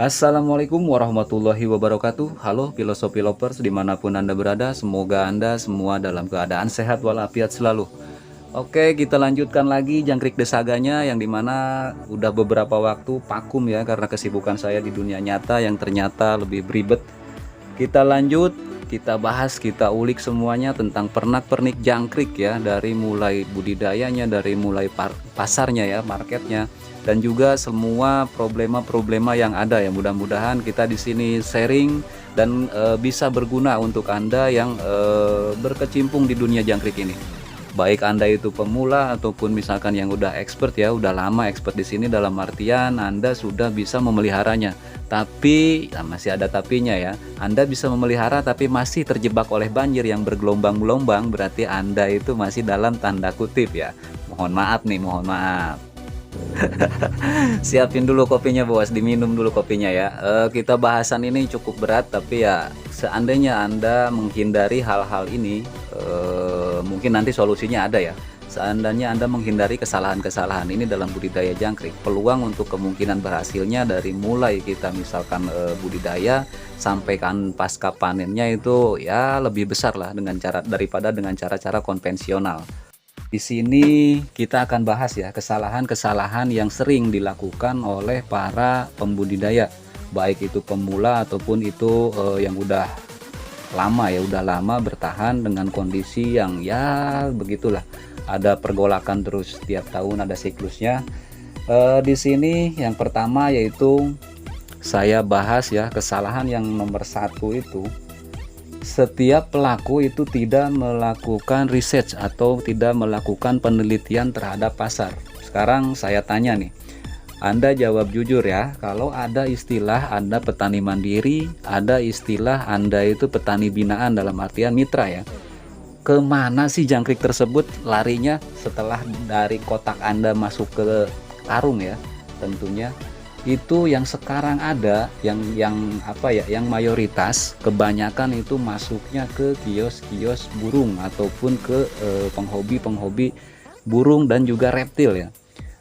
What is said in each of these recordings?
Assalamualaikum warahmatullahi wabarakatuh. Halo filosofi lovers dimanapun Anda berada, semoga Anda semua dalam keadaan sehat walafiat selalu. Oke, kita lanjutkan lagi jangkrik desaganya yang dimana udah beberapa waktu vakum ya karena kesibukan saya di dunia nyata yang ternyata lebih beribet. Kita lanjut, kita bahas, kita ulik semuanya tentang pernak-pernik jangkrik ya, dari mulai budidayanya, dari mulai pasarnya ya, marketnya, dan juga semua problema-problema yang ada ya. Mudah-mudahan kita di sini sharing dan bisa berguna untuk Anda yang berkecimpung di dunia jangkrik ini. Baik Anda itu pemula ataupun misalkan yang udah expert ya, udah lama expert di sini, dalam artian Anda sudah bisa memeliharanya. Tapi masih ada tapinya ya. Anda bisa memelihara tapi masih terjebak oleh banjir yang bergelombang-gelombang, berarti Anda itu masih dalam tanda kutip ya. Mohon maaf nih, mohon maaf. Siapin dulu kopinya bos, diminum dulu kopinya ya. Kita bahasan ini cukup berat, tapi ya seandainya Anda menghindari hal-hal ini, mungkin nanti solusinya ada ya. Seandainya Anda menghindari kesalahan-kesalahan ini dalam budidaya jangkrik, peluang untuk kemungkinan berhasilnya dari mulai kita misalkan budidaya sampai kan pasca panennya itu ya lebih besar lah dengan daripada dengan cara-cara konvensional. Di sini kita akan bahas ya kesalahan-kesalahan yang sering dilakukan oleh para pembudidaya, baik itu pemula ataupun itu yang udah lama ya, udah lama bertahan dengan kondisi yang ya begitulah. Ada pergolakan terus setiap tahun, ada siklusnya. Di sini yang pertama yaitu saya bahas ya, kesalahan yang nomor satu itu setiap pelaku itu tidak melakukan research atau tidak melakukan penelitian terhadap pasar. Sekarang saya tanya nih, Anda jawab jujur ya, kalau ada istilah Anda petani mandiri, ada istilah Anda itu petani binaan dalam artian mitra ya, kemana sih jangkrik tersebut larinya setelah dari kotak Anda masuk ke karung ya? Tentunya itu yang sekarang ada, yang apa ya, yang mayoritas kebanyakan itu masuknya ke kios-kios burung ataupun ke penghobi-penghobi burung dan juga reptil ya.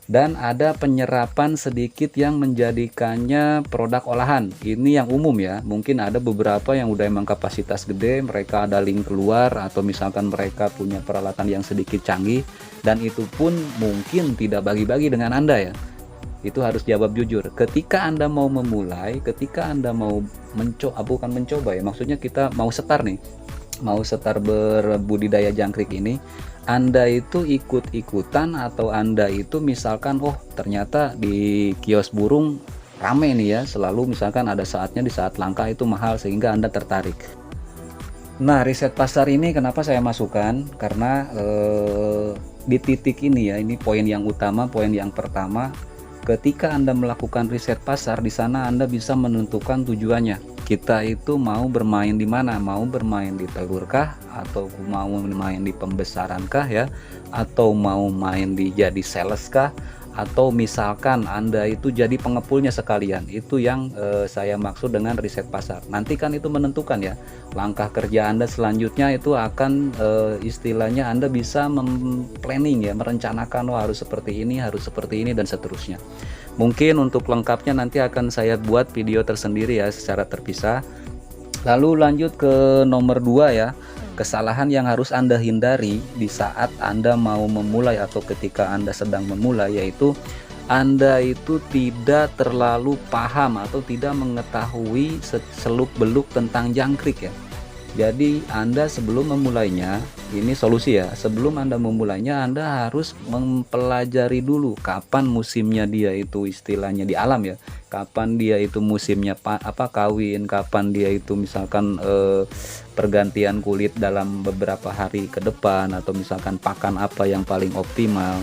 Dan ada penyerapan sedikit yang menjadikannya produk olahan. Ini yang umum ya. Mungkin ada beberapa yang udah emang kapasitas gede, mereka ada link keluar atau misalkan mereka punya peralatan yang sedikit canggih, dan itu pun mungkin tidak bagi-bagi dengan Anda ya. Itu harus jawab jujur. Ketika Anda mau memulai, ketika Anda mau mencoba, bukan mencoba ya, maksudnya kita mau setar nih, mau setar berbudidaya jangkrik ini, Anda itu ikut-ikutan atau Anda itu misalkan, oh ternyata di kios burung rame nih ya, selalu misalkan ada saatnya di saat langka itu mahal sehingga Anda tertarik. Nah, riset pasar ini kenapa saya masukkan, karena di titik ini ya, ini poin yang utama, poin yang pertama. Ketika Anda melakukan riset pasar, di sana Anda bisa menentukan tujuannya. Kita itu mau bermain di mana? Mau bermain di telurkah? Atau mau bermain di pembesarankah ya? Atau mau main di jadi sales kah? Atau misalkan Anda itu jadi pengepulnya sekalian. Itu yang saya maksud dengan riset pasar. Nanti kan itu menentukan ya, langkah kerja Anda selanjutnya itu akan istilahnya Anda bisa planning ya, merencanakan, oh harus seperti ini, harus seperti ini, dan seterusnya. Mungkin untuk lengkapnya nanti akan saya buat video tersendiri ya, secara terpisah. Lalu lanjut ke nomor 2 ya, kesalahan yang harus Anda hindari di saat Anda mau memulai atau ketika Anda sedang memulai, yaitu Anda itu tidak terlalu paham atau tidak mengetahui seluk-beluk tentang jangkrik ya. Jadi Anda sebelum memulainya, ini solusi ya, sebelum Anda memulainya Anda harus mempelajari dulu kapan musimnya dia itu, istilahnya di alam ya, kapan dia itu musimnya kawin, kapan dia itu misalkan pergantian kulit dalam beberapa hari ke depan, atau misalkan pakan apa yang paling optimal,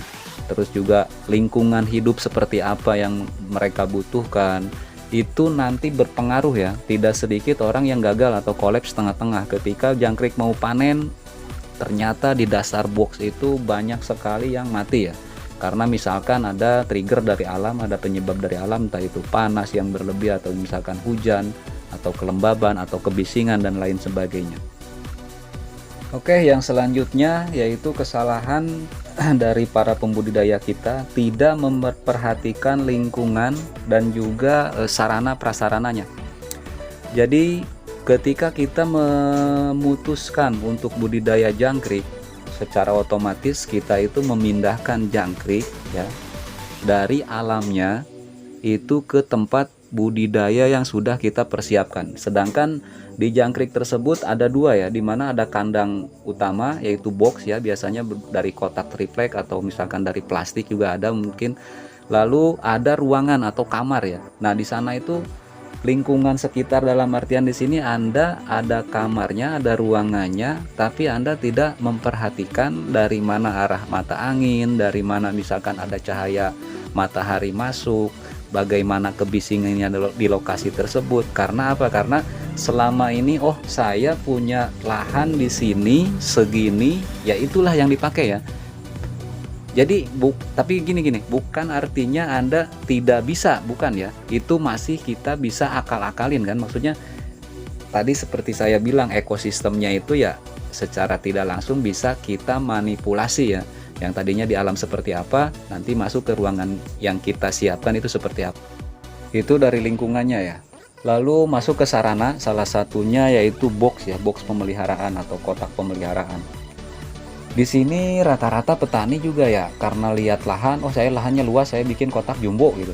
terus juga lingkungan hidup seperti apa yang mereka butuhkan. Itu nanti berpengaruh ya. Tidak sedikit orang yang gagal atau kolaps tengah-tengah ketika jangkrik mau panen, ternyata di dasar box itu banyak sekali yang mati ya, karena misalkan ada trigger dari alam, ada penyebab dari alam, entah itu panas yang berlebih atau misalkan hujan atau kelembaban atau kebisingan dan lain sebagainya. Oke, yang selanjutnya yaitu kesalahan dari para pembudidaya kita tidak memperhatikan lingkungan dan juga sarana prasarananya. Jadi ketika kita memutuskan untuk budidaya jangkrik, secara otomatis kita itu memindahkan jangkrik ya dari alamnya itu ke tempat budidaya yang sudah kita persiapkan. Sedangkan di jangkrik tersebut ada dua ya, dimana ada kandang utama yaitu box ya, biasanya dari kotak triplek atau misalkan dari plastik juga ada mungkin. Lalu ada ruangan atau kamar ya. Nah di sana itu lingkungan sekitar, dalam artian di sini Anda ada kamarnya, ada ruangannya, tapi Anda tidak memperhatikan dari mana arah mata angin, dari mana misalkan ada cahaya matahari masuk, bagaimana kebisingannya di lokasi tersebut. Karena apa? Karena selama ini saya punya lahan di sini segini, ya itulah yang dipakai ya. Jadi tapi gini, bukan artinya Anda tidak bisa, bukan ya. Itu masih kita bisa akal-akalin kan. Maksudnya tadi seperti saya bilang, ekosistemnya itu ya secara tidak langsung bisa kita manipulasi ya. Yang tadinya di alam seperti apa, nanti masuk ke ruangan yang kita siapkan itu seperti apa. Itu dari lingkungannya ya. Lalu masuk ke sarana, salah satunya yaitu box ya, box pemeliharaan atau kotak pemeliharaan. Di sini rata-rata petani juga ya, karena lihat lahan, saya lahannya luas, saya bikin kotak jumbo gitu.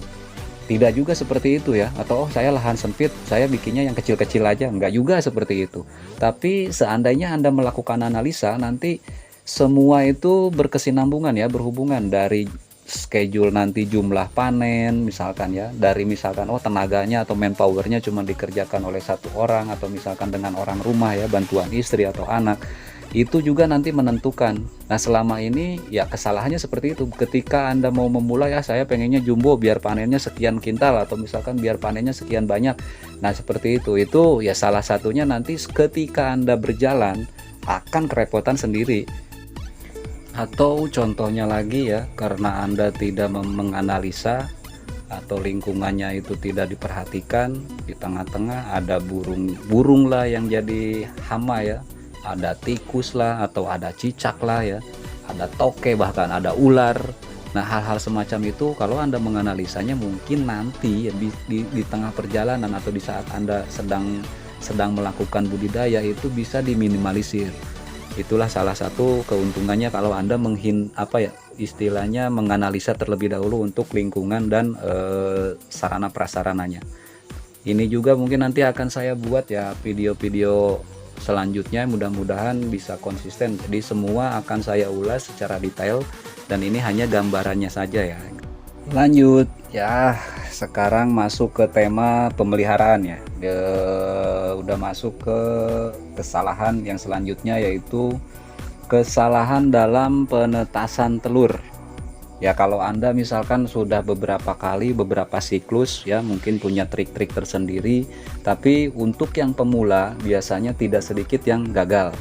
Tidak juga seperti itu ya, atau saya lahan sempit, saya bikinnya yang kecil-kecil aja. Enggak juga seperti itu. Tapi seandainya Anda melakukan analisa, nanti semua itu berkesinambungan ya, berhubungan dari schedule nanti jumlah panen misalkan ya, dari misalkan tenaganya atau manpowernya cuma dikerjakan oleh satu orang, atau misalkan dengan orang rumah ya, bantuan istri atau anak, itu juga nanti menentukan. Nah selama ini ya kesalahannya seperti itu, ketika Anda mau memulai saya pengennya jumbo biar panennya sekian kintal, atau misalkan biar panennya sekian banyak. Nah seperti itu ya salah satunya nanti ketika Anda berjalan akan kerepotan sendiri. Atau contohnya lagi ya, karena Anda tidak menganalisa atau lingkungannya itu tidak diperhatikan, di tengah-tengah ada burung lah yang jadi hama ya, ada tikus lah, atau ada cicak lah ya, ada toke, bahkan ada ular. Nah hal-hal semacam itu kalau Anda menganalisanya mungkin nanti ya, di tengah perjalanan atau di saat Anda sedang melakukan budidaya itu bisa diminimalisir. Itulah salah satu keuntungannya kalau Anda istilahnya menganalisa terlebih dahulu untuk lingkungan dan sarana prasarananya. Ini juga mungkin nanti akan saya buat ya video-video selanjutnya, mudah-mudahan bisa konsisten. Jadi semua akan saya ulas secara detail, dan ini hanya gambarannya saja ya. Lanjut ya, sekarang masuk ke tema pemeliharaan ya. Udah masuk ke kesalahan yang selanjutnya, yaitu kesalahan dalam penetasan telur. Ya kalau Anda misalkan sudah beberapa siklus ya, mungkin punya trik-trik tersendiri, tapi untuk yang pemula biasanya tidak sedikit yang gagal.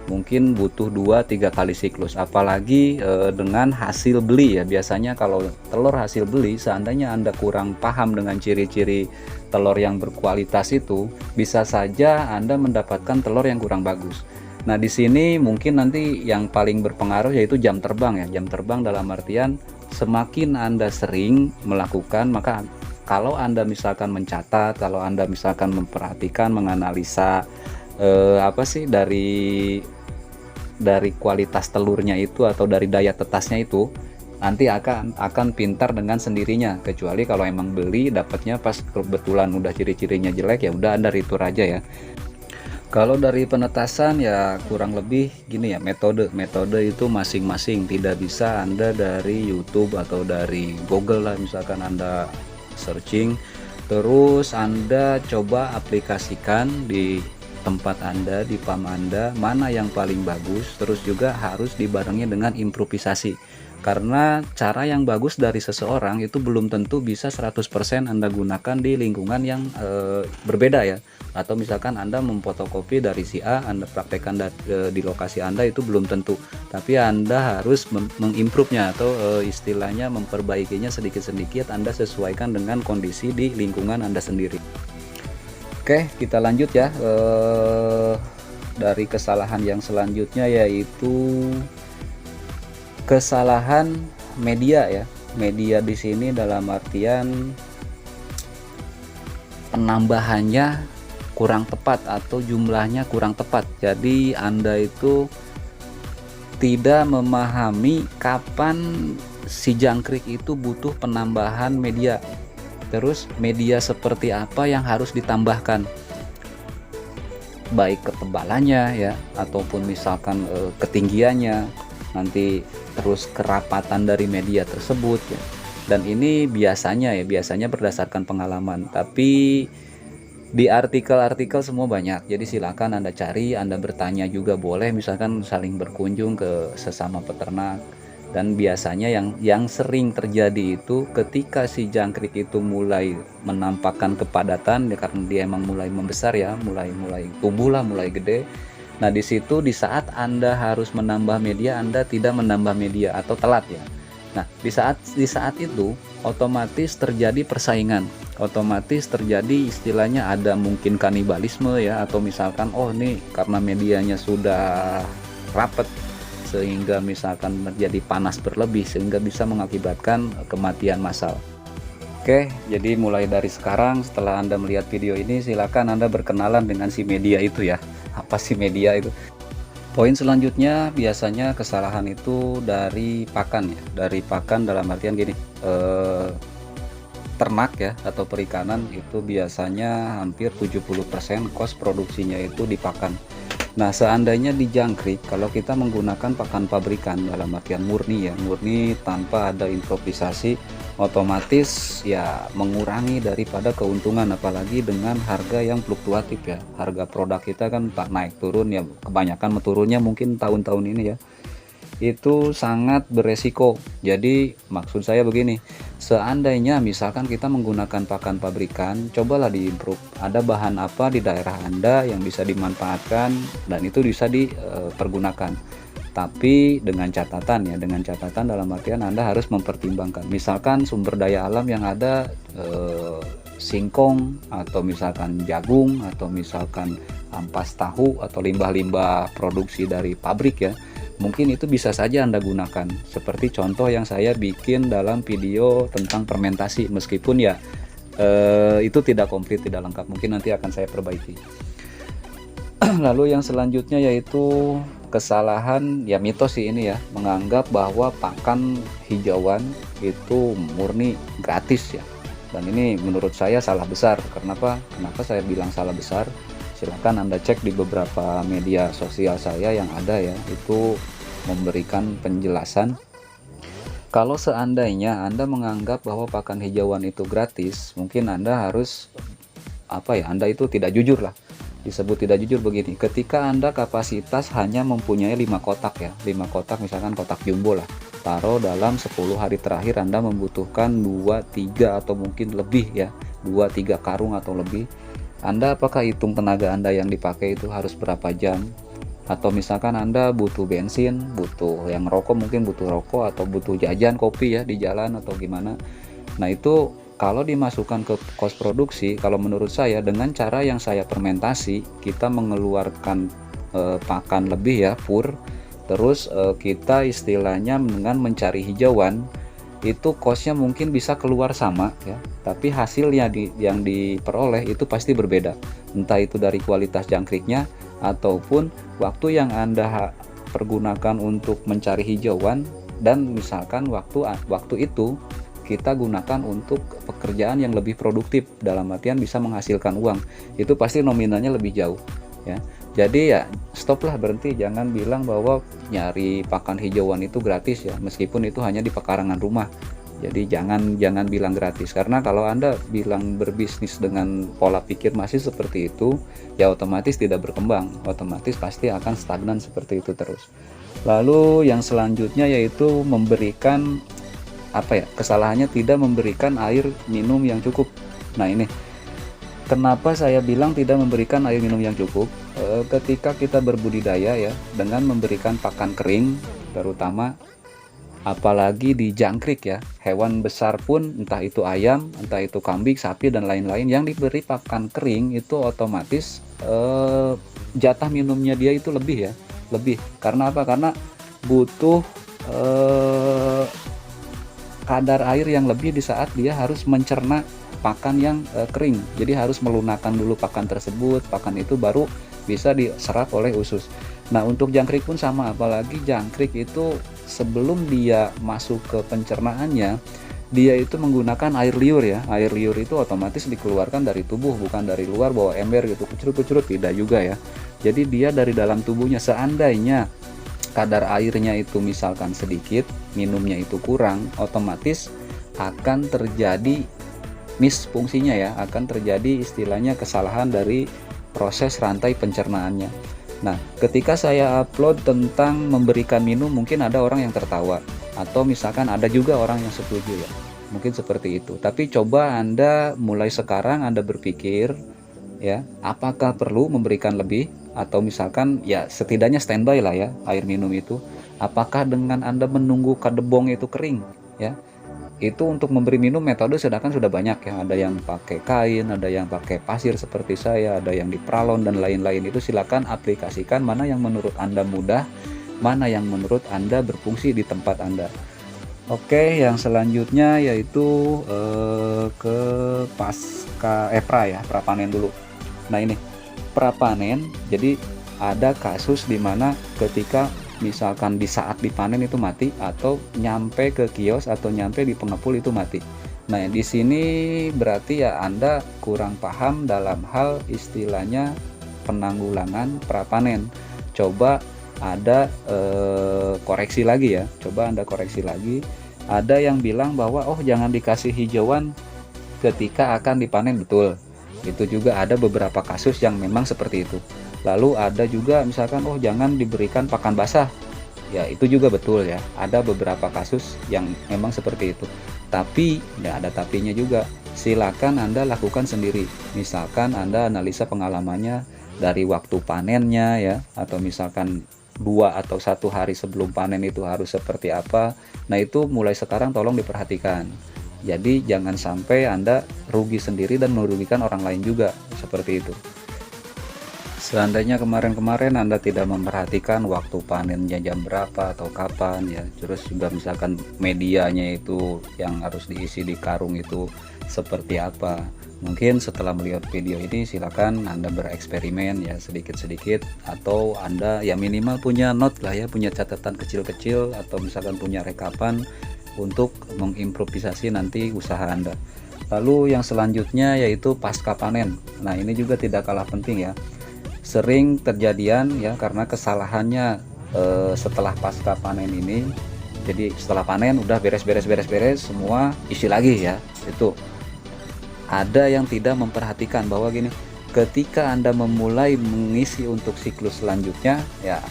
Mungkin butuh 2-3 kali siklus, apalagi dengan hasil beli ya. Biasanya kalau telur hasil beli, seandainya Anda kurang paham dengan ciri-ciri telur yang berkualitas itu, bisa saja Anda mendapatkan telur yang kurang bagus. Nah di sini mungkin nanti yang paling berpengaruh yaitu jam terbang ya. Jam terbang dalam artian semakin Anda sering melakukan, maka kalau Anda misalkan mencatat, kalau Anda misalkan memperhatikan, menganalisa dari kualitas telurnya itu atau dari daya tetasnya itu, nanti akan pintar dengan sendirinya. Kecuali kalau emang beli dapatnya pas kebetulan udah ciri-cirinya jelek, ya udah Anda retur aja ya. Kalau dari penetasan ya kurang lebih gini ya, metode itu masing-masing, tidak bisa Anda dari YouTube atau dari Google lah, misalkan Anda searching terus Anda coba aplikasikan di tempat Anda, di farm Anda, mana yang paling bagus. Terus juga harus dibarengi dengan improvisasi, karena cara yang bagus dari seseorang itu belum tentu bisa 100% Anda gunakan di lingkungan yang berbeda ya. Atau misalkan Anda memfotokopi dari si A, Anda praktekkan di lokasi Anda, itu belum tentu. Tapi Anda harus mengimprove-nya atau istilahnya memperbaikinya sedikit-sedikit, Anda sesuaikan dengan kondisi di lingkungan Anda sendiri. Oke, kita lanjut ya. Dari kesalahan yang selanjutnya yaitu Kesalahan media ya, media di sini dalam artian penambahannya kurang tepat atau jumlahnya kurang tepat. Jadi Anda itu tidak memahami kapan si jangkrik itu butuh penambahan media, terus media seperti apa yang harus ditambahkan, baik ketebalannya ya, ataupun misalkan ketinggiannya, nanti terus kerapatan dari media tersebut ya. Dan ini biasanya berdasarkan pengalaman, tapi di artikel-artikel semua banyak, jadi silakan Anda cari, Anda bertanya juga boleh, misalkan saling berkunjung ke sesama peternak. Dan biasanya yang sering terjadi itu ketika si jangkrik itu mulai menampakkan kepadatan ya, karena dia emang mulai membesar ya, mulai tumbuh lah, mulai gede. Nah di situ di saat Anda harus menambah media, Anda tidak menambah media atau telat ya. Nah di saat itu otomatis terjadi persaingan, otomatis terjadi istilahnya ada mungkin kanibalisme ya, atau misalkan oh nih karena medianya sudah rapet sehingga misalkan terjadi panas berlebih sehingga bisa mengakibatkan kematian massal. Oke, jadi mulai dari sekarang setelah Anda melihat video ini, silakan Anda berkenalan dengan si media itu ya. Apa sih media itu? Poin selanjutnya biasanya kesalahan itu dari pakan ya. Dari pakan dalam artian gini, ternak ya atau perikanan itu biasanya hampir 70% kos produksinya itu di pakan. Nah seandainya di jangkrik, kalau kita menggunakan pakan pabrikan dalam artian murni ya, murni tanpa ada improvisasi, otomatis ya mengurangi daripada keuntungan, apalagi dengan harga yang fluktuatif ya. Harga produk kita kan tak naik turun ya, kebanyakan turunnya mungkin tahun-tahun ini ya, itu sangat beresiko. Jadi maksud saya begini, seandainya misalkan kita menggunakan pakan pabrikan, cobalah diimprove, ada bahan apa di daerah Anda yang bisa dimanfaatkan dan itu bisa dipergunakan, tapi dengan catatan ya, dengan catatan dalam artian Anda harus mempertimbangkan misalkan sumber daya alam yang ada, singkong atau misalkan jagung atau misalkan ampas tahu atau limbah-limbah produksi dari pabrik ya, mungkin itu bisa saja Anda gunakan, seperti contoh yang saya bikin dalam video tentang fermentasi, meskipun ya itu tidak komplit, tidak lengkap, mungkin nanti akan saya perbaiki. Lalu yang selanjutnya yaitu kesalahan ya, mitos sih ini ya, menganggap bahwa pakan hijauan itu murni gratis ya, dan ini menurut saya salah besar. Kenapa saya bilang salah besar? Silahkan Anda cek di beberapa media sosial saya yang ada ya, itu memberikan penjelasan. Kalau seandainya Anda menganggap bahwa pakan hijauan itu gratis, mungkin Anda harus Anda itu tidak jujur lah. Disebut tidak jujur begini, ketika Anda kapasitas hanya mempunyai 5 kotak ya, 5 kotak misalkan kotak jumbo lah, taruh dalam 10 hari terakhir Anda membutuhkan 2, 3 atau mungkin lebih ya, 2, 3 karung atau lebih. Anda apakah hitung tenaga Anda yang dipakai itu harus berapa jam? Atau misalkan Anda butuh bensin, butuh yang rokok, mungkin butuh rokok atau butuh jajan kopi ya di jalan atau gimana. Nah itu kalau dimasukkan ke kos produksi, kalau menurut saya dengan cara yang saya fermentasi, kita mengeluarkan pakan lebih ya, fur, terus kita istilahnya dengan mencari hijauan, itu kosnya mungkin bisa keluar sama ya, tapi hasilnya yang diperoleh itu pasti berbeda, entah itu dari kualitas jangkriknya ataupun waktu yang Anda pergunakan untuk mencari hijauan, dan misalkan waktu itu kita gunakan untuk pekerjaan yang lebih produktif, dalam artian bisa menghasilkan uang, itu pasti nominalnya lebih jauh ya. Jadi ya stoplah, berhenti, jangan bilang bahwa nyari pakan hijauan itu gratis ya, meskipun itu hanya di pekarangan rumah. Jadi jangan bilang gratis, karena kalau Anda bilang berbisnis dengan pola pikir masih seperti itu, ya otomatis tidak berkembang, otomatis pasti akan stagnan seperti itu terus. Lalu yang selanjutnya yaitu memberikan kesalahannya tidak memberikan air minum yang cukup. Nah ini kenapa saya bilang tidak memberikan air minum yang cukup. Ketika kita berbudidaya ya, dengan memberikan pakan kering terutama, apalagi di jangkrik ya, hewan besar pun, entah itu ayam, entah itu kambing, sapi dan lain-lain, yang diberi pakan kering itu otomatis jatah minumnya dia itu lebih ya, lebih. Karena apa? Karena butuh eh, kadar air yang lebih di saat dia harus mencerna pakan yang kering. Jadi harus melunakkan dulu pakan tersebut, pakan itu baru bisa diserap oleh usus. Nah, untuk jangkrik pun sama, apalagi jangkrik itu sebelum dia masuk ke pencernaannya, dia itu menggunakan air liur ya. Air liur itu otomatis dikeluarkan dari tubuh, bukan dari luar bawa ember gitu, kucurut-kucurut, tidak juga ya. Jadi dia dari dalam tubuhnya. Seandainya kadar airnya itu misalkan sedikit, minumnya itu kurang, otomatis akan terjadi miss fungsinya ya, akan terjadi istilahnya kesalahan dari proses rantai pencernaannya. Nah, ketika saya upload tentang memberikan minum, mungkin ada orang yang tertawa, atau misalkan ada juga orang yang setuju ya, mungkin seperti itu. Tapi coba Anda mulai sekarang Anda berpikir ya, apakah perlu memberikan lebih, atau misalkan ya setidaknya standby lah ya air minum itu. Apakah dengan Anda menunggu kadebong itu kering ya, itu untuk memberi minum metode sedangkan sudah banyak ya, ada yang pakai kain, ada yang pakai pasir seperti saya, ada yang di pralon dan lain-lain. Itu silakan aplikasikan mana yang menurut Anda mudah, mana yang menurut Anda berfungsi di tempat Anda. Oke, yang selanjutnya yaitu ke pasca pra panen dulu. Nah, ini prapanen, jadi ada kasus dimana ketika misalkan di saat dipanen itu mati, atau nyampe ke kios atau nyampe di pengepul itu mati. Nah, di sini berarti ya Anda kurang paham dalam hal istilahnya penanggulangan prapanen. Coba ada koreksi lagi ya, coba Anda koreksi lagi. Ada yang bilang bahwa oh jangan dikasih hijauan ketika akan dipanen, betul. Itu juga ada beberapa kasus yang memang seperti itu. Lalu ada juga misalkan oh jangan diberikan pakan basah, ya itu juga betul ya, ada beberapa kasus yang memang seperti itu. Tapi ya ada tapinya juga, silakan Anda lakukan sendiri. Misalkan Anda analisa pengalamannya dari waktu panennya ya, atau misalkan 2 atau 1 hari sebelum panen itu harus seperti apa. Nah, itu mulai sekarang tolong diperhatikan. Jadi jangan sampai Anda rugi sendiri dan merugikan orang lain juga, seperti itu. Seandainya kemarin-kemarin Anda tidak memperhatikan waktu panennya jam berapa atau kapan ya, terus juga misalkan medianya itu yang harus diisi di karung itu seperti apa. Mungkin setelah melihat video ini silakan Anda bereksperimen ya sedikit-sedikit, atau Anda ya minimal punya note lah ya, punya catatan kecil-kecil, atau misalkan punya rekapan untuk mengimprovisasi nanti usaha Anda. Lalu yang selanjutnya yaitu pasca panen. Nah, ini juga tidak kalah penting ya. Sering terjadian ya karena kesalahannya setelah pasca panen ini. Jadi setelah panen udah beres semua, isi lagi ya. Itu ada yang tidak memperhatikan bahwa gini, ketika Anda memulai mengisi untuk siklus selanjutnya ya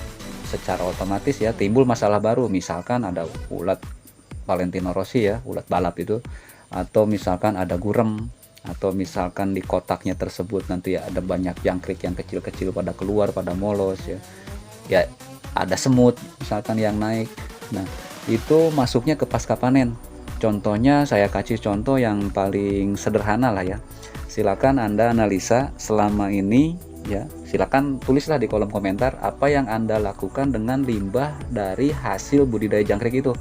secara otomatis ya timbul masalah baru. Misalkan ada ulat Valentino Rossi ya, ulat balap itu, atau misalkan ada gurem, atau misalkan di kotaknya tersebut nanti ada banyak jangkrik yang kecil-kecil pada keluar, pada molos ya. Ya ada semut misalkan yang naik. Nah, itu masuknya ke pasca panen. Contohnya saya kasih contoh yang paling sederhana lah ya. Silakan Anda analisa selama ini ya. Silakan tulislah di kolom komentar apa yang Anda lakukan dengan limbah dari hasil budidaya jangkrik itu.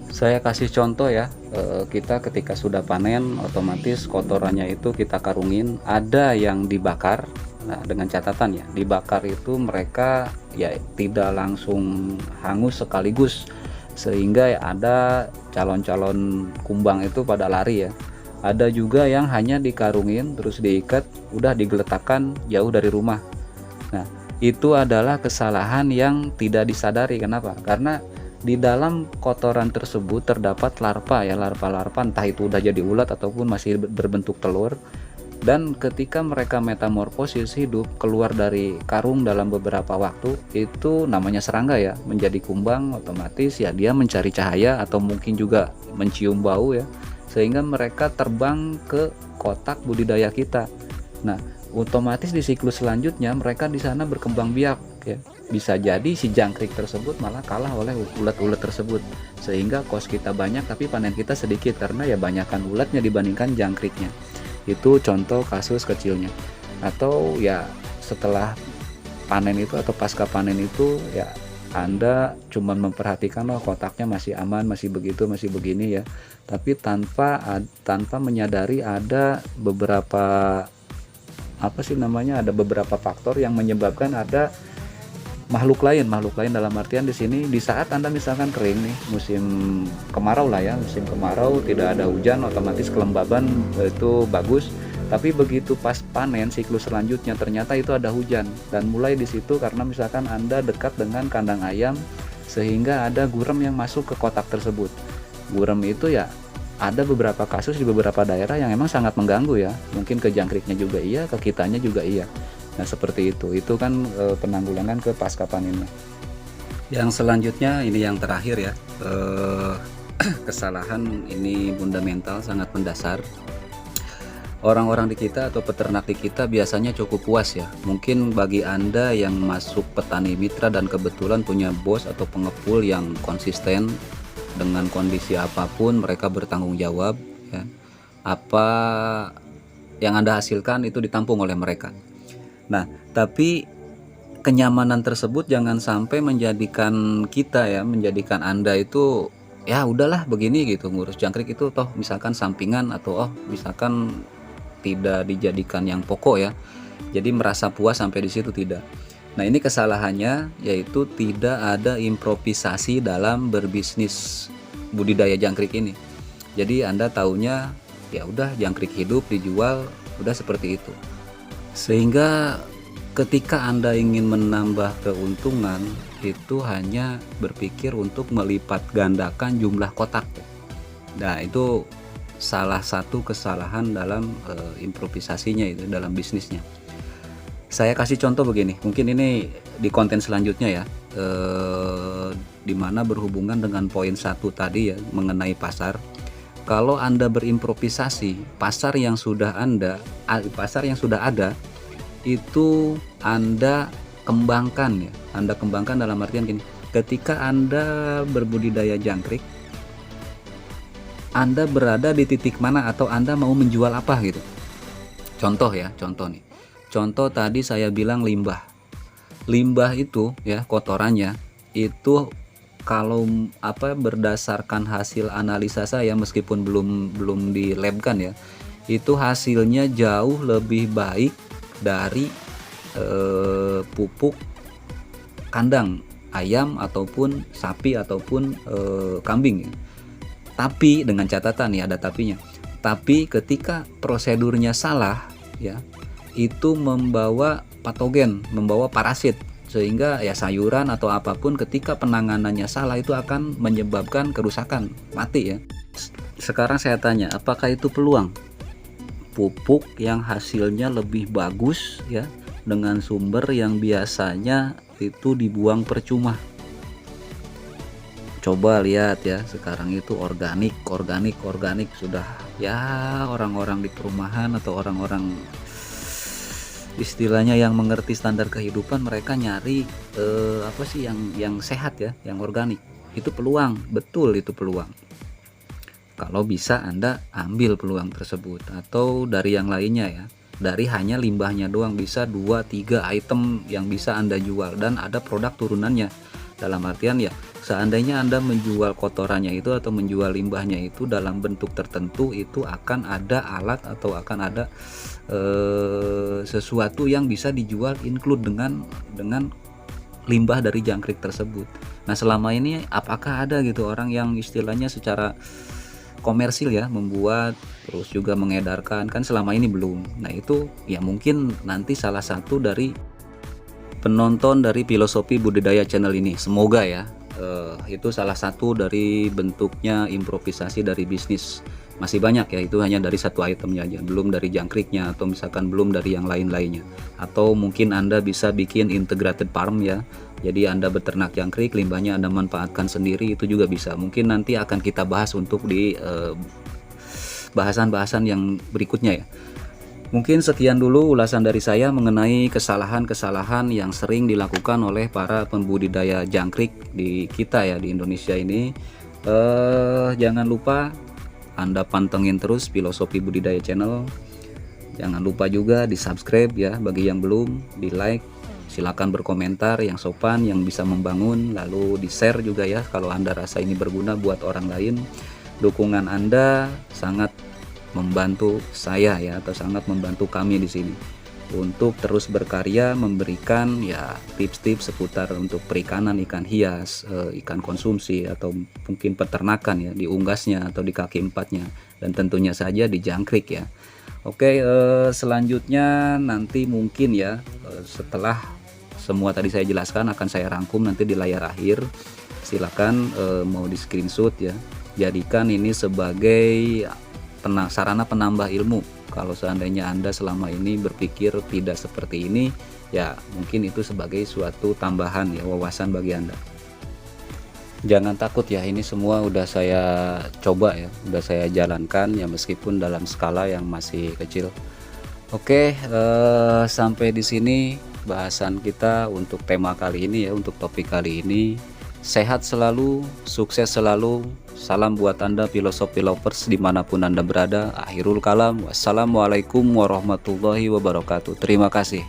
Saya kasih contoh ya, kita ketika sudah panen otomatis kotorannya itu kita karungin, ada yang dibakar. Nah, dengan catatan ya, dibakar itu mereka ya tidak langsung hangus sekaligus, sehingga ya ada calon-calon kumbang itu pada lari ya. Ada juga yang hanya dikarungin terus diikat, udah digeletakkan jauh dari rumah. Nah, itu adalah kesalahan yang tidak disadari. Kenapa? Karena di dalam kotoran tersebut terdapat larva ya, larva-larva entah itu udah jadi ulat ataupun masih berbentuk telur. Dan ketika mereka metamorfosis hidup keluar dari karung dalam beberapa waktu, itu namanya serangga ya, menjadi kumbang, otomatis ya dia mencari cahaya atau mungkin juga mencium bau ya, sehingga mereka terbang ke kotak budidaya kita. Nah, otomatis di siklus selanjutnya mereka di sana berkembang biak ya. Bisa jadi si jangkrik tersebut malah kalah oleh ulat-ulat tersebut, sehingga kos kita banyak tapi panen kita sedikit karena ya banyakkan ulatnya dibandingkan jangkriknya. Itu contoh kasus kecilnya. Atau ya setelah panen itu atau pasca panen itu ya Anda cuma memperhatikan oh kotaknya masih aman, masih begitu, masih begini ya. Tapi tanpa menyadari ada beberapa apa sih namanya, ada beberapa faktor yang menyebabkan ada makhluk lain dalam artian di sini di saat Anda misalkan kering nih, musim kemarau lah ya, musim kemarau tidak ada hujan, otomatis kelembaban itu bagus. Tapi begitu pas panen siklus selanjutnya ternyata itu ada hujan, dan mulai di situ karena misalkan Anda dekat dengan kandang ayam sehingga ada gurem yang masuk ke kotak tersebut. Gurem itu ya ada beberapa kasus di beberapa daerah yang emang sangat mengganggu ya, mungkin ke jangkriknya juga iya, ke kitanya juga iya. Nah seperti itu kan penanggulangan ke pasca panennya. Yang selanjutnya ini yang terakhir ya, kesalahan ini fundamental, sangat mendasar. Orang-orang di kita atau peternak di kita biasanya cukup puas ya. Mungkin bagi Anda yang masuk petani mitra dan kebetulan punya bos atau pengepul yang konsisten, dengan kondisi apapun mereka bertanggung jawab ya. Apa yang Anda hasilkan itu ditampung oleh mereka. Nah, tapi kenyamanan tersebut jangan sampai menjadikan kita ya, menjadikan Anda itu ya udahlah begini gitu, ngurus jangkrik itu toh misalkan sampingan atau misalkan tidak dijadikan yang pokok ya. Jadi merasa puas sampai di situ, tidak. Nah, ini kesalahannya yaitu tidak ada improvisasi dalam berbisnis budidaya jangkrik ini. Jadi Anda taunya ya udah jangkrik hidup dijual, udah seperti itu. Sehingga ketika Anda ingin menambah keuntungan itu hanya berpikir untuk melipat gandakan jumlah kotak. Nah, itu salah satu kesalahan dalam improvisasinya itu, dalam bisnisnya. Saya kasih contoh begini, mungkin ini di konten selanjutnya ya, dimana berhubungan dengan poin 1 tadi ya, mengenai pasar. Kalau Anda berimprovisasi, pasar yang sudah ada itu Anda kembangkan ya. Anda kembangkan dalam artian gini, ketika Anda berbudidaya jangkrik, Anda berada di titik mana atau Anda mau menjual apa gitu. Contoh nih. Contoh tadi saya bilang limbah. Limbah itu ya, kotorannya itu kalau berdasarkan hasil analisa saya, meskipun belum dilabkan ya, itu hasilnya jauh lebih baik dari pupuk kandang ayam ataupun sapi ataupun kambing ya. Tapi dengan catatan ya, ada tapinya. Tapi ketika prosedurnya salah ya, itu membawa patogen, membawa parasit, sehingga ya sayuran atau apapun ketika penanganannya salah itu akan menyebabkan kerusakan, mati ya. Sekarang saya tanya, apakah itu peluang? Pupuk yang hasilnya lebih bagus ya, dengan sumber yang biasanya itu dibuang percuma. Coba lihat ya, sekarang itu organik sudah ya, orang-orang di perumahan atau orang-orang istilahnya yang mengerti standar kehidupan, mereka nyari yang sehat ya, yang organik. Itu peluang, betul itu peluang. Kalau bisa Anda ambil peluang tersebut, atau dari yang lainnya ya, dari hanya limbahnya doang bisa 2-3 item yang bisa Anda jual, dan ada produk turunannya. Dalam artian ya, seandainya Anda menjual kotorannya itu atau menjual limbahnya itu dalam bentuk tertentu, itu akan ada alat atau akan ada sesuatu yang bisa dijual include dengan limbah dari jangkrik tersebut. Nah, selama ini apakah ada gitu orang yang istilahnya secara komersil ya membuat terus juga mengedarkan? Kan selama ini belum. Nah, itu ya mungkin nanti salah satu dari penonton dari Filosofi Budidaya Channel ini, semoga ya itu salah satu dari bentuknya improvisasi dari bisnis. Masih banyak ya, itu hanya dari satu itemnya aja, belum dari jangkriknya atau misalkan belum dari yang lain-lainnya. Atau mungkin Anda bisa bikin integrated farm ya, jadi Anda beternak jangkrik, limbahnya Anda manfaatkan sendiri, itu juga bisa. Mungkin nanti akan kita bahas untuk di bahasan-bahasan yang berikutnya ya. Mungkin sekian dulu ulasan dari saya mengenai kesalahan-kesalahan yang sering dilakukan oleh para pembudidaya jangkrik di kita ya, di Indonesia ini. Jangan lupa Anda pantengin terus Filosofi Budidaya Channel. Jangan lupa juga di subscribe ya, bagi yang belum, di like, Silakan berkomentar yang sopan, yang bisa membangun, lalu di-share juga ya kalau Anda rasa ini berguna buat orang lain. Dukungan Anda sangat membantu saya ya, atau sangat membantu kami di sini untuk terus berkarya, memberikan ya tips-tips seputar untuk perikanan, ikan hias, ikan konsumsi, atau mungkin peternakan ya, di unggasnya atau di kaki empatnya, dan tentunya saja di jangkrik ya. Oke, selanjutnya nanti mungkin ya, setelah semua tadi saya jelaskan akan saya rangkum nanti di layar akhir. Silakan mau di screenshot ya, jadikan ini sebagai sarana penambah ilmu. Kalau seandainya Anda selama ini berpikir tidak seperti ini, ya mungkin itu sebagai suatu tambahan ya, wawasan bagi Anda. Jangan takut ya, ini semua udah saya coba ya, udah saya jalankan ya, meskipun dalam skala yang masih kecil. Oke, sampai di sini bahasan kita untuk tema kali ini ya, untuk topik kali ini. Sehat selalu, sukses selalu. Salam buat Anda filosofi lovers dimanapun Anda berada. Akhirul kalam, wassalamualaikum warahmatullahi wabarakatuh. Terima kasih.